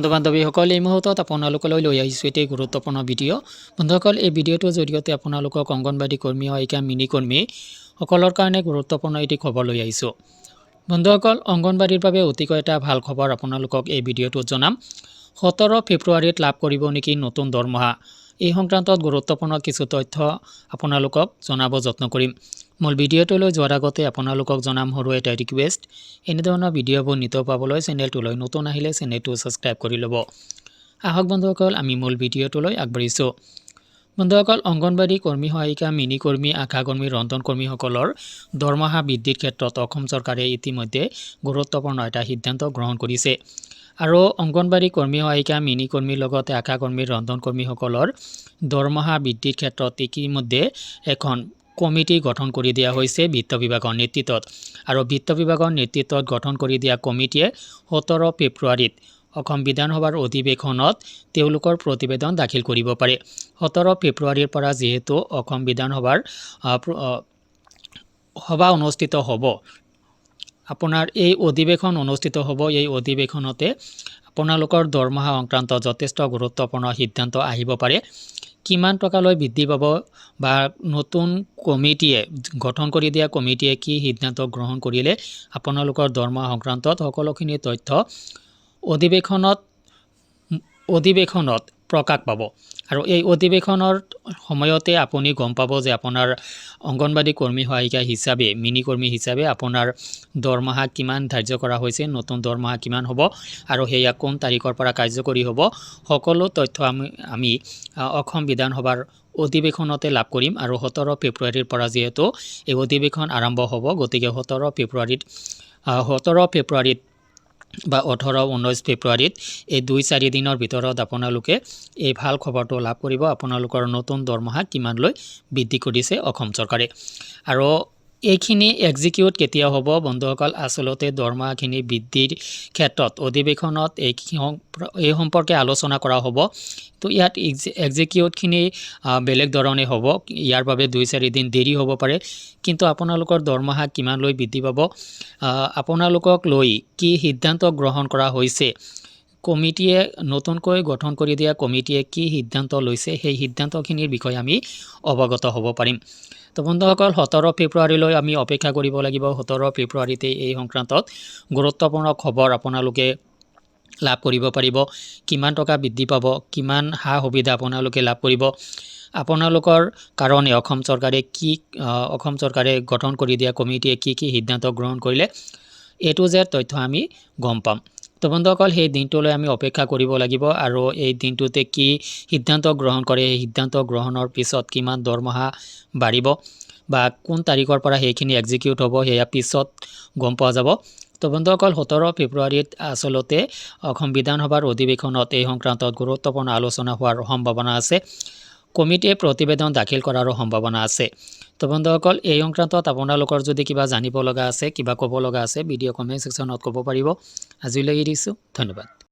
বন্ধু বান্ধৱীসকল এই মুহূৰ্তত আপোনালোকলৈ লৈ আহিছোঁ এটি গুৰুত্বপূৰ্ণ ভিডিঅ' বন্ধুসকল এই ভিডিঅ'টোৰ জৰিয়তে আপোনালোকক অংগনবাড়ী কৰ্মী সহায়িকা মিনি কৰ্মী সকলৰ কাৰণে গুৰুত্বপূৰ্ণ এটি খবৰ লৈ আহিছোঁ বন্ধুসকল অংগনবাড়ীৰ বাবে অতিকৈ এটা ভাল খবৰ আপোনালোকক এই ভিডিঅ'টোত জনাম 17 ফেব্ৰুৱাৰীত লাভ কৰিব নেকি নতুন দৰমহা এই সংক্ৰান্তত গুৰুত্বপূৰ্ণ কিছু তথ্য আপোনালোকক জনাব যত্ন কৰিম মূল ভিডিঅ'টোলৈ যোৱাৰ আগতে আপোনালোকক জনাম সৰু এটা ৰিকুৱেষ্ট এনেধৰণৰ ভিডিঅ'বোৰ নিতৌ পাবলৈ চেনেলটোলৈ নতুন আহিলে চেনেলটো সাবস্ক্ৰাইব কৰি ল'ব আহক বন্ধুসকল আমি মূল ভিডিঅ'টোলৈ আগবাঢ়িছোঁ বন্ধুসকল অংগনবাড়ী কৰ্মী সহায়িকা মিনি কৰ্মী আশা কৰ্মী ৰন্ধন কৰ্মীসকলৰ দৰমহা বৃদ্ধিৰ ক্ষেত্ৰত অসম চৰকাৰে ইতিমধ্যে গুৰুত্বপূৰ্ণ এটা সিদ্ধান্ত গ্ৰহণ কৰিছে আৰু অংগনবাড়ী কৰ্মী সহায়িকা মিনি কৰ্মীৰ লগতে আশা কৰ্মী ৰন্ধন কৰ্মীসকলৰ দৰমহা বৃদ্ধিৰ ক্ষেত্ৰত ইতিমধ্যে এখন কমিটি গঠন কৰি দিয়া হৈছে বিত্ত বিভাগৰ নেতৃত্বত আৰু বিত্ত বিভাগৰ নেতৃত্বত গঠন কৰি দিয়া কমিটিয়ে 17 ফেব্ৰুৱাৰীত অসম বিধানসভাৰ অধিৱেশনত তেওঁলোকৰ প্ৰতিবেদন দাখিল কৰিব পাৰে 17 ফেব্ৰুৱাৰীৰ পৰা যেহেতু অসম বিধানসভাৰ সভা অনুষ্ঠিত হ'ব আপোনাৰ এই অধিৱেশন অনুষ্ঠিত হ'ব এই অধিৱেশনতে আপোনালোকৰ দৰমহা সংক্ৰান্ত যথেষ্ট গুৰুত্বপূৰ্ণ সিদ্ধান্ত আহিব পাৰে কিমান টকালৈ বৃদ্ধি পাব বা নতুন কমিটিয়ে গঠন কৰি দিয়া কমিটিয়ে কি সিদ্ধান্ত গ্ৰহণ কৰিলে আপোনালোকৰ দৰমহা সংক্ৰান্তত সকলোখিনি তথ্য অধিৱেশনত প্ৰকাশ পাব আৰু এই অধিৱেশনৰ সময়তে আপুনি গম পাব যে আপোনাৰ অংগনবাড়ী কৰ্মী সহায়িকা হিচাপে মিনি কৰ্মী হিচাপে আপোনাৰ দৰমহা কিমান ধাৰ্য কৰা হৈছে নতুন দৰমহা কিমান হ'ব আৰু হেয়া কোন তাৰিখৰ পৰা কাৰ্যকৰী হ'ব সকলো তথ্য আমি অসম বিধানসভাৰ অধিৱেশনতে লাভ কৰিম আৰু 17 ফেব্ৰুৱাৰীৰ পৰা যেহেতু এই অধিৱেশন আৰম্ভ হ'ব গতিকে 17 ফেব্ৰুৱাৰীত বা 18-19 ফেব্ৰুৱাৰীত এই 2-4 দিনৰ ভিতৰত আপোনালোকে এই ভাল খবৰটো লাভ কৰিব আপোনালোকৰ নতুন দৰমহা কিমানলৈ বৃদ্ধি কৰিছে অসম চৰকাৰে আৰু এইখিনি এক্সিকিউট কেতিয়া হ'ব বন্ধুসকল আসলতে দৰমহাখিনি বৃদ্ধিৰ ক্ষেত্ৰত অধিৱেশনত এই সম্পৰ্কে আলোচনা কৰা হ'ব তো ইয়াত এক্সিকিউটখিনি বেলেগ ধৰণে হ'ব ইয়াৰ বাবে 2-4 দিন দেৰি হ'ব পাৰে কিন্তু আপোনালোকৰ দৰমহা কিমানলৈ বৃদ্ধি পাব আপোনালোকক লৈ কি সিদ্ধান্ত গ্ৰহণ কৰা হৈছে কমিটিয়ে নতুনকৈ গঠন কৰি দিয়া কমিটিয়ে কি সিদ্ধান্ত লৈছে সেই সিদ্ধান্তখিনিৰ বিষয়ে আমি অৱগত হ'ব পাৰিম তো বন্ধুসকল 17 ফেব্ৰুৱাৰীলৈ আমি অপেক্ষা কৰিব লাগিব 17 ফেব্ৰুৱাৰীতে এই সংক্ৰান্তত গুৰুত্বপূৰ্ণ খবৰ আপোনালোকে লাভ কৰিব পাৰিব কিমান টকা বৃদ্ধি পাব কিমান সা সুবিধা আপোনালোকে লাভ কৰিব আপোনালোকৰ কাৰণে অসম চৰকাৰে গঠন কৰি দিয়া কমিটিয়ে কি সিদ্ধান্ত গ্ৰহণ কৰিলে এটো যে তথ্য আমি গম পাম তো বন্ধুসকল সেই দিনটোলৈ আমি অপেক্ষা কৰিব লাগিব আৰু এই দিনটোতে কি সিদ্ধান্ত গ্ৰহণ কৰে এই সিদ্ধান্ত গ্ৰহণৰ পিছত কিমান দৰমহা বাঢ়িব বা কোন তাৰিখৰ পৰা সেইখিনি এক্সিকিউট হ'ব সেয়া পিছত গম পোৱা যাব তো বন্ধুসকল 17 ফেব্ৰুৱাৰীত আসলতে অসম বিধানসভাৰ অধিৱেশনত এই সংক্ৰান্তত গুৰুত্বপূৰ্ণ আলোচনা হোৱাৰ সম্ভাৱনা আছে কমিটিয়ে প্ৰতিবেদন দাখিল কৰাৰো সম্ভাৱনা আছে তো বন্ধুসকল এই সংক্ৰান্তত আপোনালোকৰ যদি কিবা জানিব লগা আছে কিবা ক'ব লগা আছে ভিডিঅ' কমেণ্ট সেকশ্যনত ক'ব পাৰিব আজিলৈ এৰিছোঁ ধন্যবাদ